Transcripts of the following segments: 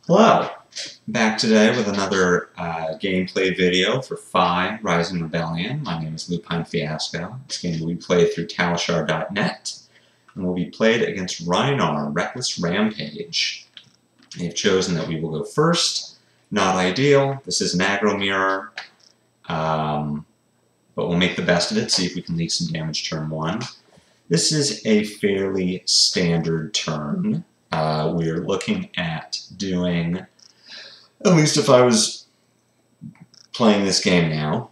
Hello! Back today with another gameplay video for FaB Rising Rebellion. My name is Lupine Fiasco. This game will be played through Talishar.net and will be played against Rhinar, Reckless Rampage. They've chosen that we will go first. Not ideal. This is an aggro mirror, but we'll make the best of it, see if we can leak some damage turn 1. This is a fairly standard turn. We're looking at doing, at least if I was playing this game now,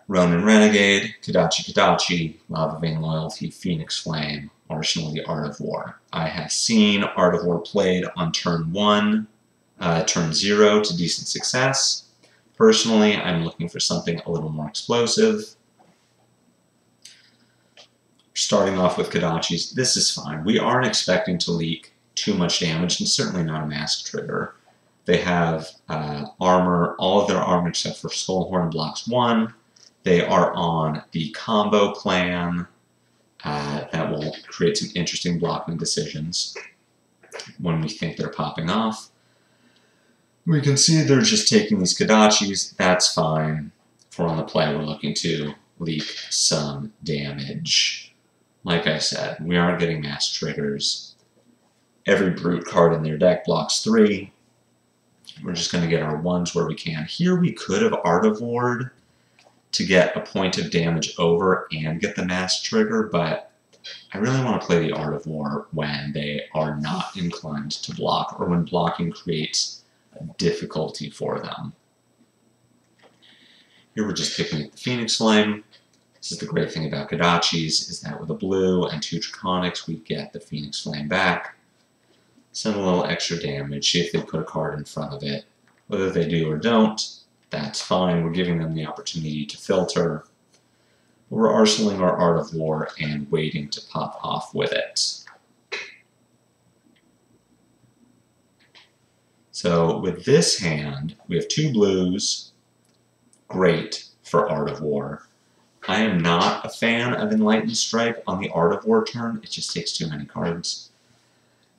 Ronin Renegade, Kadachi, Lava Vein Loyalty, Phoenix Flame, Arsenal the Art of War. I have seen Art of War played on turn 1, turn 0 to decent success. Personally, I'm looking for something a little more explosive. Starting off with Kadachi's, this is fine. We aren't expecting to leak too much damage, and certainly not a mask trigger. They have armor, all of their armor except for Skullhorn blocks 1. They are on the combo plan that will create some interesting blocking decisions when we think they're popping off. We can see they're just taking these Kadachis. That's fine. If we're on the play, we're looking to leak some damage. Like I said, we aren't getting mask triggers. Every brute card in their deck blocks 3. We're just going to get our 1s where we can. Here we could have Art of War to get a point of damage over and get the mask trigger, but I really want to play the Art of War when they are not inclined to block, or when blocking creates a difficulty for them. Here we're just picking up the Phoenix Flame. This is the great thing about Kadachis, is that with a blue and 2 Draconics, we get the Phoenix Flame back. Send a little extra damage, see if they put a card in front of it. Whether they do or don't, that's fine. We're giving them the opportunity to filter. We're arsenaling our Art of War and waiting to pop off with it. So with this hand, we have 2 blues. Great for Art of War. I am not a fan of Enlightened Strike on the Art of War turn. It just takes too many cards.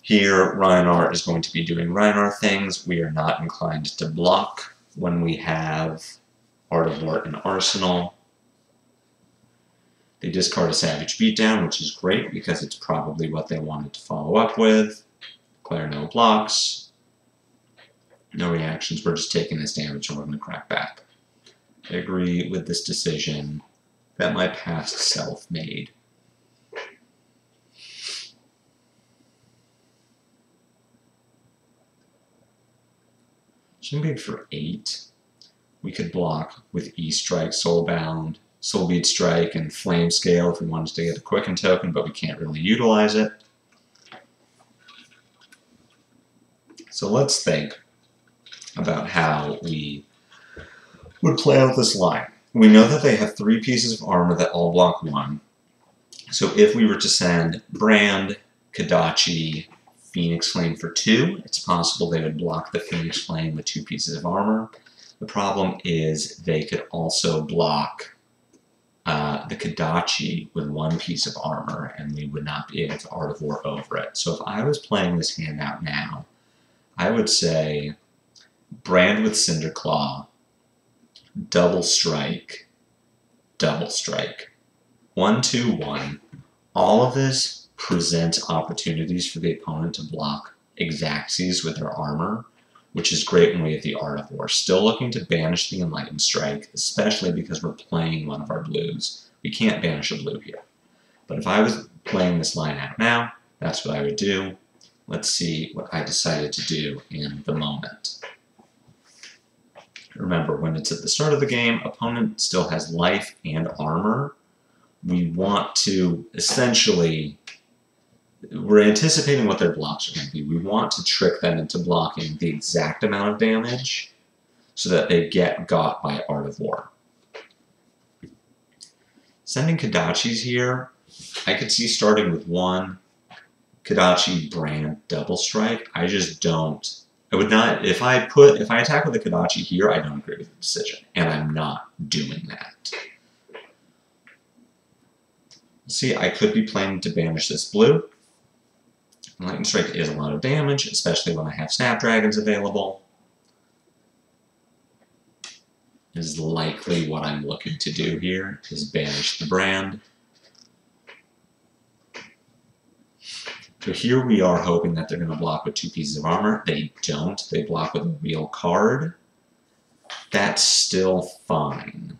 Here, Rhinar is going to be doing Rhinar things. We are not inclined to block when we have Art of War in Arsenal. They discard a Savage Beatdown, which is great because it's probably what they wanted to follow up with. Declare no blocks. No reactions. We're just taking this damage and we're going to crack back. I agree with this decision that my past self made. Swing for 8. We could block with E-Strike, Soulbound, Soulbead Strike, and Flame Scale if we wanted to get a Quicken token, but we can't really utilize it. So let's think about how we would play out this line. We know that they have 3 pieces of armor that all block 1. So if we were to send Brand, Kadachi, Phoenix Flame for 2, it's possible they would block the Phoenix Flame with 2 pieces of armor. The problem is they could also block the Kadachi with 1 piece of armor, and we would not be able to Art of War over it. So if I was playing this hand out now, I would say Brand with Cinderclaw, double strike, 1, 2, 1. All of this presents opportunities for the opponent to block Exacxies with their armor, which is great when we have the Art of War. Still looking to banish the Enlightened Strike, especially because we're playing one of our blues. We can't banish a blue here. But if I was playing this line out now, that's what I would do. Let's see what I decided to do in the moment. Remember, when it's at the start of the game, opponent still has life and armor. We want to essentially, we're anticipating what their blocks are going to be. We want to trick them into blocking the exact amount of damage so that they get got by Art of War. Sending Kadachis here, I could see starting with 1 Kadachi Brand double strike. I just don't. I would not, if I attack with a Kadachi here, I don't agree with the decision, and I'm not doing that. See, I could be planning to banish this blue. Lightning Strike is a lot of damage, especially when I have Snapdragons available. Is likely what I'm looking to do here, is banish the brand. So here we are hoping that they're going to block with 2 pieces of armor. They don't. They block with a real card. That's still fine,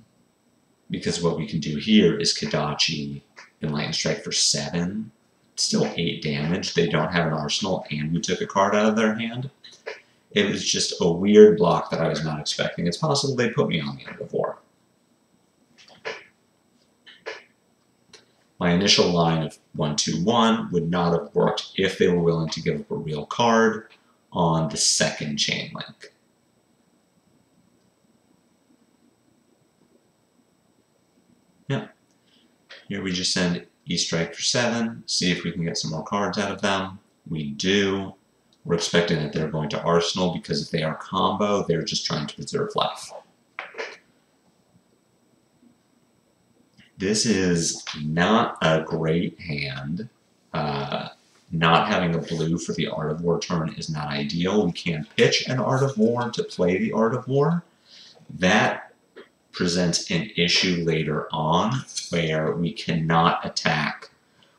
because what we can do here is Kodachi and Lightning Strike for 7. Still 8 damage. They don't have an arsenal, and we took a card out of their hand. It was just a weird block that I was not expecting. It's possible they put me on the end of war. My initial line of 1-2-1 would not have worked if they were willing to give up a real card on the second chain link. Yeah. Here we just send E-Strike for 7, see if we can get some more cards out of them. We do. We're expecting that they're going to Arsenal, because if they are combo, they're just trying to preserve life. This is not a great hand. Not having a blue for the Art of War turn is not ideal. We can pitch an Art of War to play the Art of War. That presents an issue later on where we cannot attack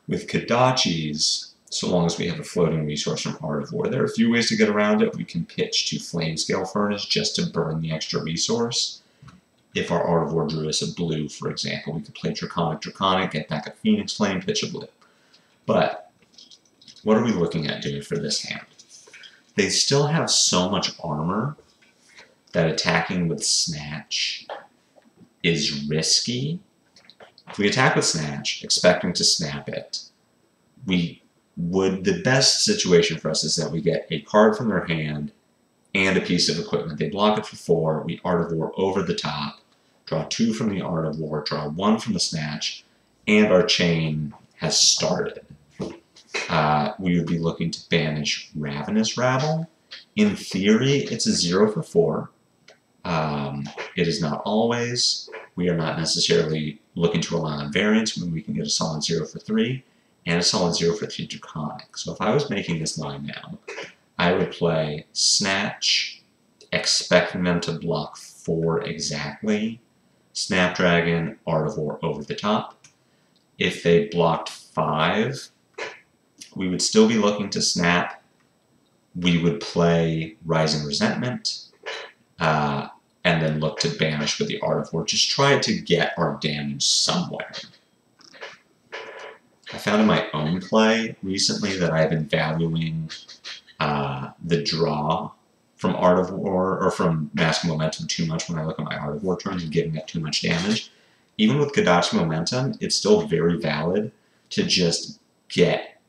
with Kodachis so long as we have a floating resource from Art of War. There are a few ways to get around it. We can pitch to Flamescale Furnace just to burn the extra resource. If our Art of War drew us a blue, for example, we could play Draconic, get back a Phoenix Flame, pitch a blue. But what are we looking at doing for this hand? They still have so much armor that attacking with Snatch is risky. If we attack with Snatch, expecting to snap it, the best situation for us is that we get a card from their hand and a piece of equipment. They block it for 4, we Art of War over the top, draw 2 from the Art of War, draw 1 from the Snatch, and our chain has started. We would be looking to banish Ravenous Rabble. In theory, it's a 0 for 4. It is not always. We are not necessarily looking to rely on variance when we can get a solid 0 for 3 and a solid 0 for 3 Draconic. So if I was making this line now, I would play Snatch, expecting them to block 4 exactly, Snapdragon, Art of War over the top. If they blocked 5, we would still be looking to snap. We would play Rising Resentment, and then look to banish with the Art of War. Just try to get our damage somewhere. I found in my own play recently that I've been valuing the draw from Art of War, or from Mask Momentum too much when I look at my Art of War turns and giving it too much damage. Even with Kodachi Momentum, it's still very valid to just get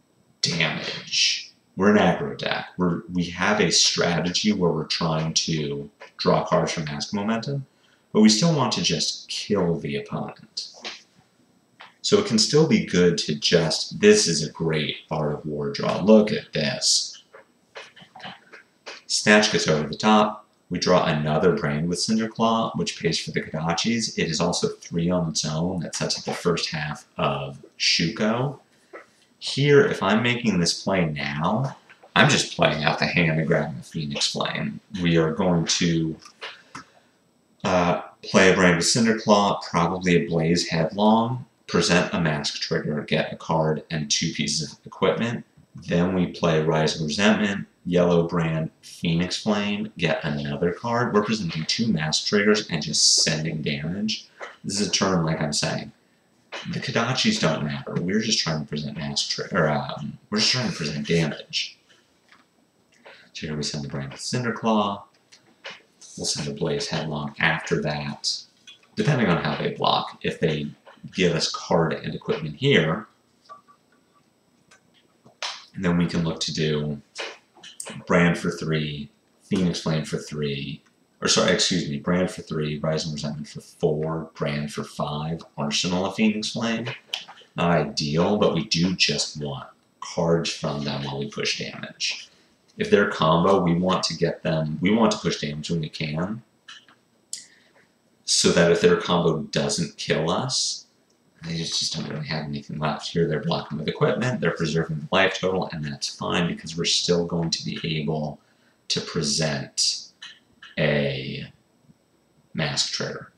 damage. We're an aggro deck. We have a strategy where we're trying to draw cards from Mask Momentum, but we still want to just kill the opponent. So it can still be good to just, this is a great Art of War draw. Look at this. Snatch gets over the top. We draw another brand with Cinderclaw, which pays for the Kodachis. It is also 3 on its own. That sets up the first half of Shuko. Here, if I'm making this play now, I'm just playing out the hand and grabbing the Phoenix Flame. We are going to play a brand with Cinderclaw, probably a Blaze Headlong, present a Mask Trigger, get a card and 2 pieces of equipment. Then we play Rising Resentment, yellow brand, Phoenix Flame, get another card. We're presenting 2 Mask Triggers and just sending damage. This is a turn, like I'm saying. The Kodachis don't matter. We're just trying to present Mask Trigger, we're just trying to present damage. So here we send the brand with Cinderclaw. We'll send a Blaze Headlong after that, depending on how they block. If they give us card and equipment here, and then we can look to do brand for 3, Phoenix Flame for 3, or sorry, excuse me, brand for 3, Rising Resentment for 4, brand for 5, Arsenal of Phoenix Flame. Not ideal, but we do just want cards from them while we push damage. If they're combo, we want to get them, we want to push damage when we can, so that if their combo doesn't kill us, they just don't really have anything left. Here they're blocking with equipment, they're preserving the life total, and that's fine because we're still going to be able to present a mask trigger.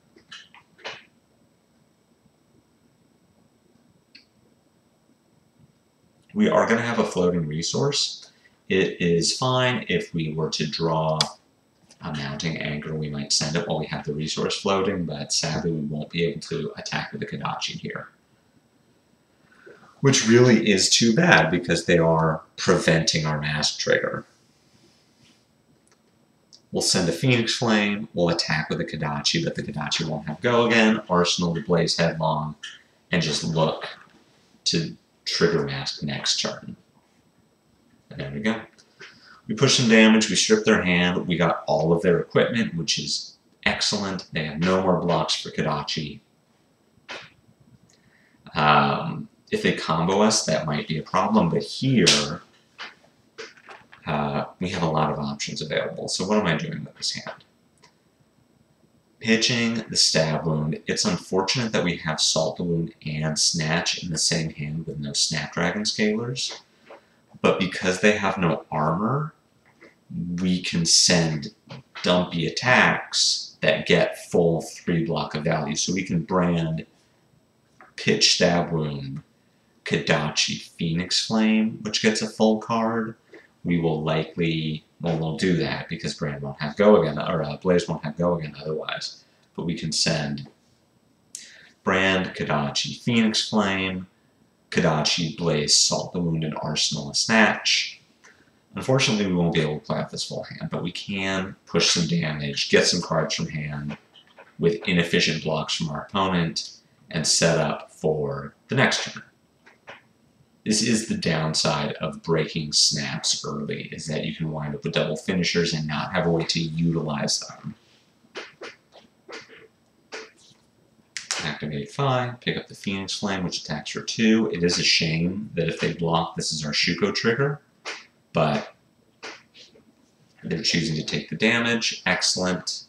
We are going to have a floating resource. It is fine if we were to draw a mounting anchor, we might send it while we have the resource floating, but sadly we won't be able to attack with the Kodachi here. Which really is too bad because they are preventing our mask trigger. We'll send a Phoenix Flame, we'll attack with the Kodachi, but the Kodachi won't have go again, Arsenal to blaze headlong, and just look to trigger mask next turn. And there we go. We push some damage, we strip their hand, we got all of their equipment, which is excellent. They have no more blocks for Kodachi. If they combo us, that might be a problem, but here we have a lot of options available. So what am I doing with this hand? Pitching the Stab Wound. It's unfortunate that we have Salt the Wound and Snatch in the same hand with no Snapdragon Scalers, but because they have no armor, we can send dumpy attacks that get full 3 block of value. So we can brand Pitch, Stab Wound, Kodachi, Phoenix Flame, which gets a full card. We will likely, well, we'll do that because Brand won't have go again, or Blaze won't have go again otherwise. But we can send Brand, Kodachi, Phoenix Flame, Kodachi, Blaze, Salt the Wound, and Arsenal a Snatch. Unfortunately, we won't be able to play off this full hand, but we can push some damage, get some cards from hand with inefficient blocks from our opponent, and set up for the next turn. This is the downside of breaking snaps early, is that you can wind up with double finishers and not have a way to utilize them. Activate FaB, pick up the Phoenix Flame, which attacks for 2. It is a shame that if they block, this is our Shuko trigger, but they're choosing to take the damage. Excellent.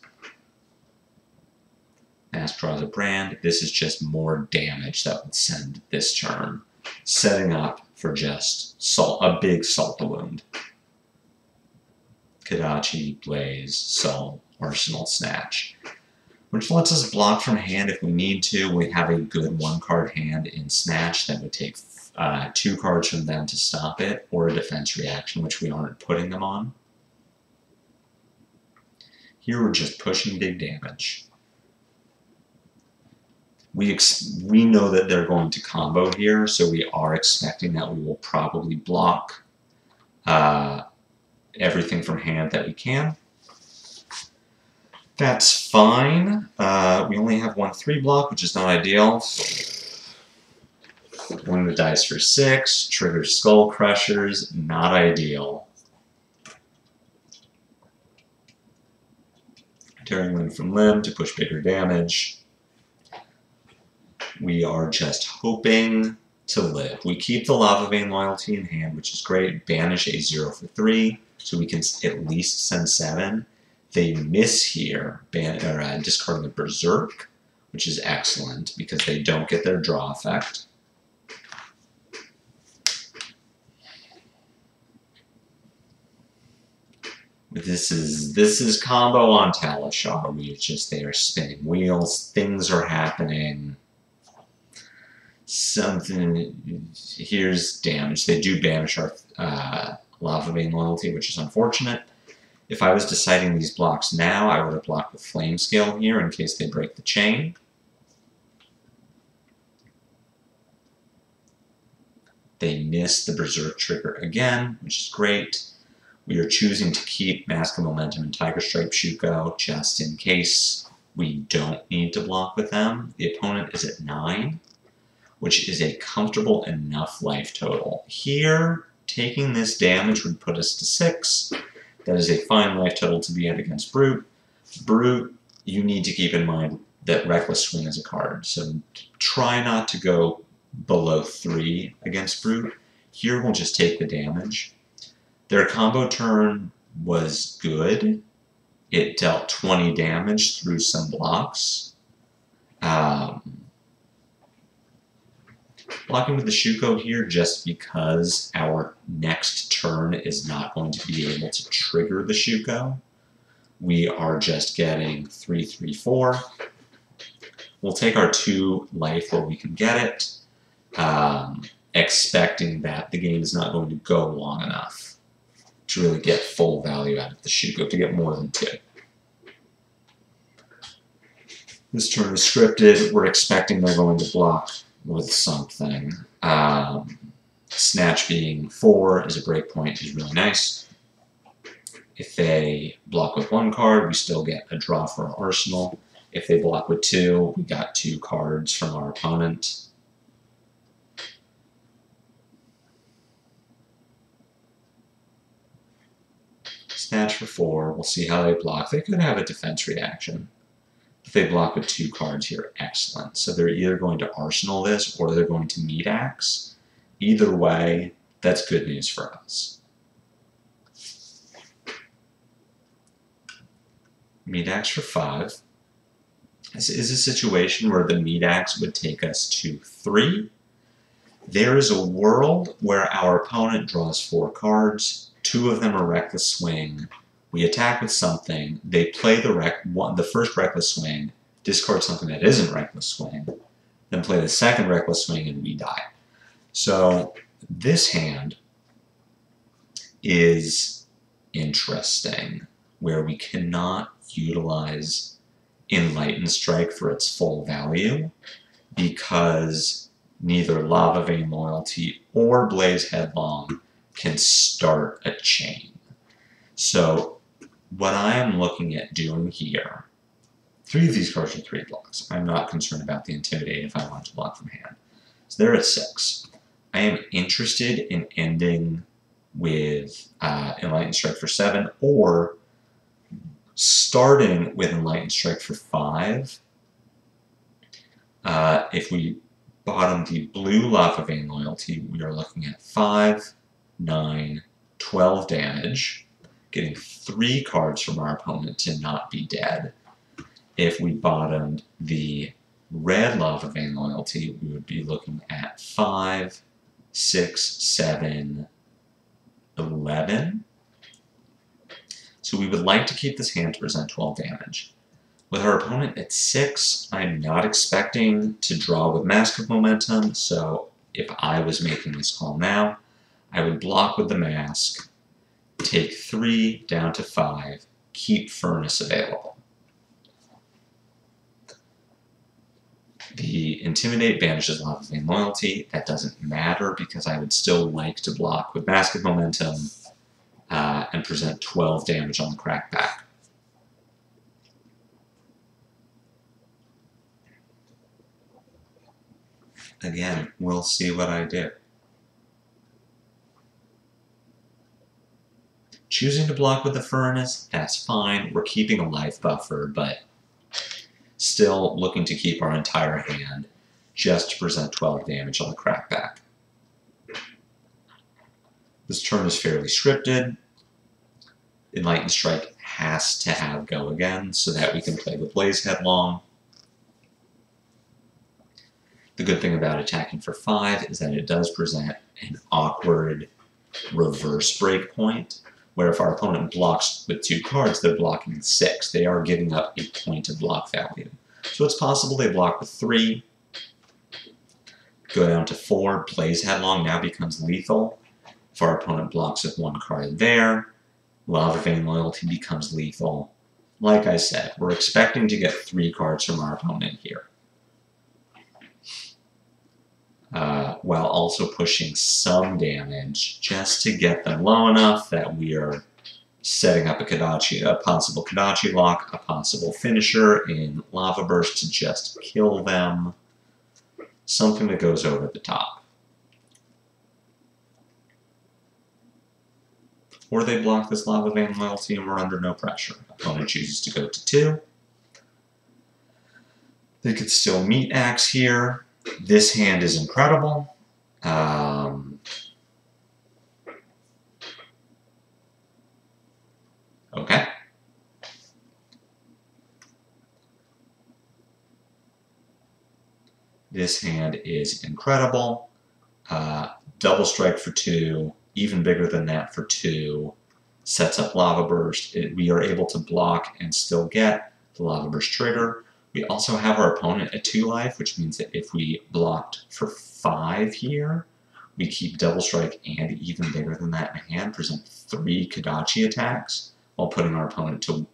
Mask draws a Brand. This is just more damage that would send this turn, setting up for just a big Salt the Wound. Kodachi, Blaze, Salt, Arsenal, Snatch. Which lets us block from hand if we need to. We have a good 1-card hand in Snatch that would take 2 cards from them to stop it, or a defense reaction, which we aren't putting them on. Here we're just pushing big damage. We know that they're going to combo here, so we are expecting that we will probably block everything from hand that we can. That's fine. We only have 1 3 block, which is not ideal. Win the dice for 6, trigger Skull Crushers, not ideal. Tearing Limb from Limb to push bigger damage. We are just hoping to live. We keep the Lava Vein Loyalty in hand, which is great. Banish a 0 for 3, so we can at least send 7. They miss here, discarding the Berserk, which is excellent because they don't get their draw effect. This is combo on Talishar. They are spinning wheels. Things are happening. Here's damage. They do banish our Lava Vein Loyalty, which is unfortunate. If I was deciding these blocks now, I would have blocked with Flame Scale here in case they break the chain. They miss the Berserk trigger again, which is great. We are choosing to keep Mask of Momentum and Tiger Stripe Shuko just in case we don't need to block with them. The opponent is at 9, which is a comfortable enough life total. Here, taking this damage would put us to 6. That is a fine life total to be at against Brute. Brute, you need to keep in mind that Reckless Swing is a card, so try not to go below 3 against Brute. Here we'll just take the damage. Their combo turn was good. It dealt 20 damage through some blocks. Blocking with the Shuko here just because our next turn is not going to be able to trigger the Shuko. We are just getting 3, 3, 4. We'll take our 2 life where we can get it, expecting that the game is not going to go long enough to really get full value out of the Shuko, to get more than 2. This turn is scripted. We're expecting they're going to block with something. Snatch being 4 as a breakpoint is really nice. If they block with 1 card, we still get a draw for our arsenal. If they block with 2, we got 2 cards from our opponent. Snatch for 4. We'll see how they block. They could have a defense reaction. If they block with 2 cards here, excellent. So they're either going to arsenal this or they're going to meat axe. Either way, that's good news for us. Meat axe for 5. This is a situation where the meat axe would take us to 3. There is a world where our opponent draws 4 cards. 2 of them are reckless swing. We attack with something. They play the first reckless swing, discard something that isn't reckless swing, then play the second reckless swing, and we die. So this hand is interesting, where we cannot utilize Enlightened Strike for its full value because neither Lava Vein Loyalty or Blaze Headlong can start a chain. So what I am looking at doing here, 3 of these cards are 3 blocks. I'm not concerned about the Intimidate if I want to block from hand. So they're at 6. I am interested in ending with Enlightened Strike for 7, or starting with Enlightened Strike for 5. If we bottom the blue Lava Vein Loyalty, we are looking at 5, 9, 12 damage, getting 3 cards from our opponent to not be dead. If we bottomed the red Lava Vein Loyalty, we would be looking at 5, 6, 7, 11. So we would like to keep this hand to present 12 damage. With our opponent at 6, I'm not expecting to draw with Mask of Momentum, so if I was making this call now, I would block with the Mask, take 3 down to 5, keep Furnace available. The Intimidate banishes Lava Vein Loyalty. That doesn't matter because I would still like to block with Mask of Momentum and present 12 damage on the crackback. Again, we'll see what I do. Choosing to block with the Furnace, that's fine. We're keeping a life buffer, but still looking to keep our entire hand just to present 12 damage on the crackback. This turn is fairly scripted. Enlightened Strike has to have Go Again so that we can play the Blaze Headlong. The good thing about attacking for 5 is that it does present an awkward reverse breakpoint, where if our opponent blocks with 2 cards, they're blocking 6. They are giving up a point of block value. So it's possible they block with 3, go down to 4, Blaze Headlong now becomes lethal. If our opponent blocks with 1 card there, Lava Vein Loyalty becomes lethal. Like I said, we're expecting to get 3 cards from our opponent here. While also pushing some damage just to get them low enough that we are setting up a possible Kodachi lock, a possible finisher in Lava Burst to just kill them. Something that goes over the top. Or they block this Lava Vein Loyalty and we're under no pressure. Opponent chooses to go to 2. They could still meat axe here. This hand is incredible. Okay. This hand is incredible. Double strike for 2, even bigger than that for 2, sets up Lava Burst. We are able to block and still get the Lava Burst trigger. We also have our opponent at 2 life, which means that if we blocked for 5 here, we keep double strike and even bigger than that in hand, present 3 Kodachi attacks, while putting our opponent to,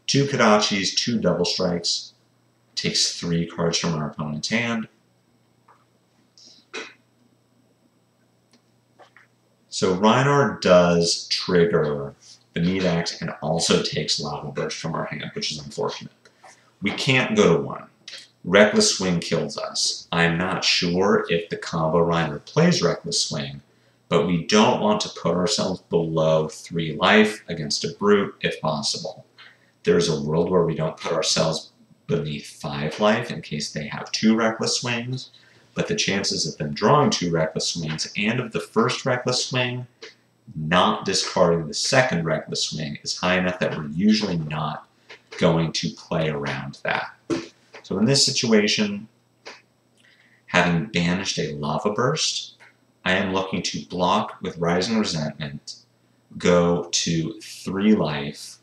2 Kodachis, 2 double strikes, takes 3 cards from our opponent's hand. So Rhinar does trigger the Meat Axe and also takes Lava Burst from our hand, which is unfortunate. We can't go to 1. Reckless Swing kills us. I'm not sure if the combo Rhinar plays Reckless Swing, but we don't want to put ourselves below 3 life against a Brute if possible. There's a world where we don't put ourselves beneath 5 life in case they have 2 Reckless Swings, but the chances of them drawing 2 Reckless Swings and of the first Reckless Swing not discarding the second Reckless Swing is high enough that we're usually not going to play around that. So in this situation, having banished a Lava Burst, I am looking to block with Rising Resentment, go to 3 life,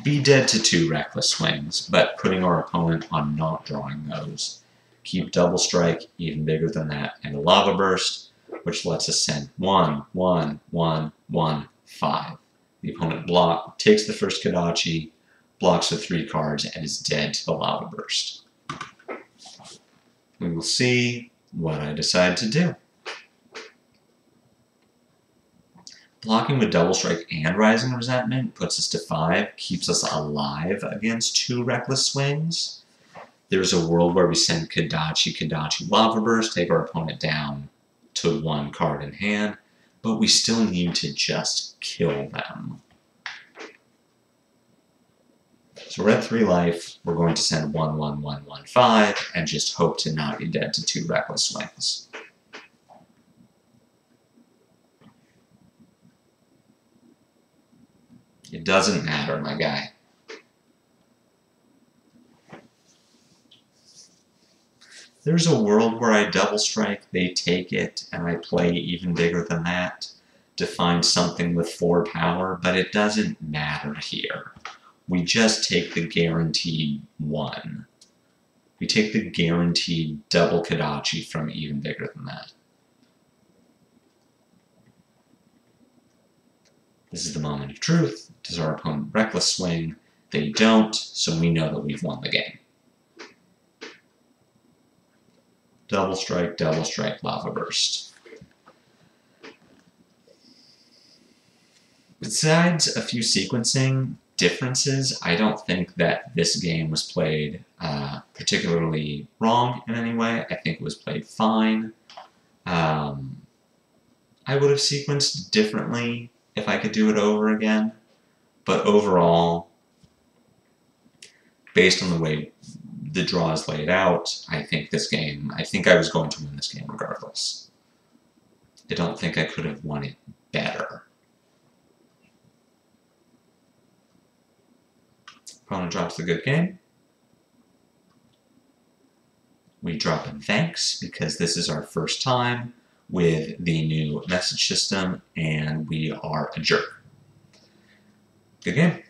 be dead to 2 Reckless Swings, but putting our opponent on not drawing those. Keep double strike, even bigger than that, and a Lava Burst, which lets us send 1, 1, 1, 1, 5. The opponent takes the first Kodachi, blocks with 3 cards, and is dead to the Lava Burst. We will see what I decide to do. Blocking with Double Strike and Rising Resentment puts us to 5, keeps us alive against 2 Reckless Swings. There's a world where we send Kodachi, Kodachi, Lava Burst, take our opponent down to 1 card in hand, but we still need to just kill them. So we're at 3 life, we're going to send 1, 1, 1, 1, 5, and just hope to not be dead to 2 Reckless Swings. It doesn't matter, my guy. There's a world where I double strike, they take it, and I play even bigger than that to find something with 4 power, but it doesn't matter here. We just take the guaranteed 1. We take the guaranteed double Kodachi from even bigger than that. This is the moment of truth. Does our opponent Reckless Swing? They don't, so we know that we've won the game. Double strike, Lava Burst. Besides a few sequencing differences, I don't think that this game was played particularly wrong in any way. I think it was played fine. I would have sequenced differently if I could do it over again, but overall, based on the way the draw is laid out, I think I was going to win this game regardless. I don't think I could have won it better. Opponent drops the good game. We drop in thanks because this is our first time with the new message system and we are a jerk. Good game.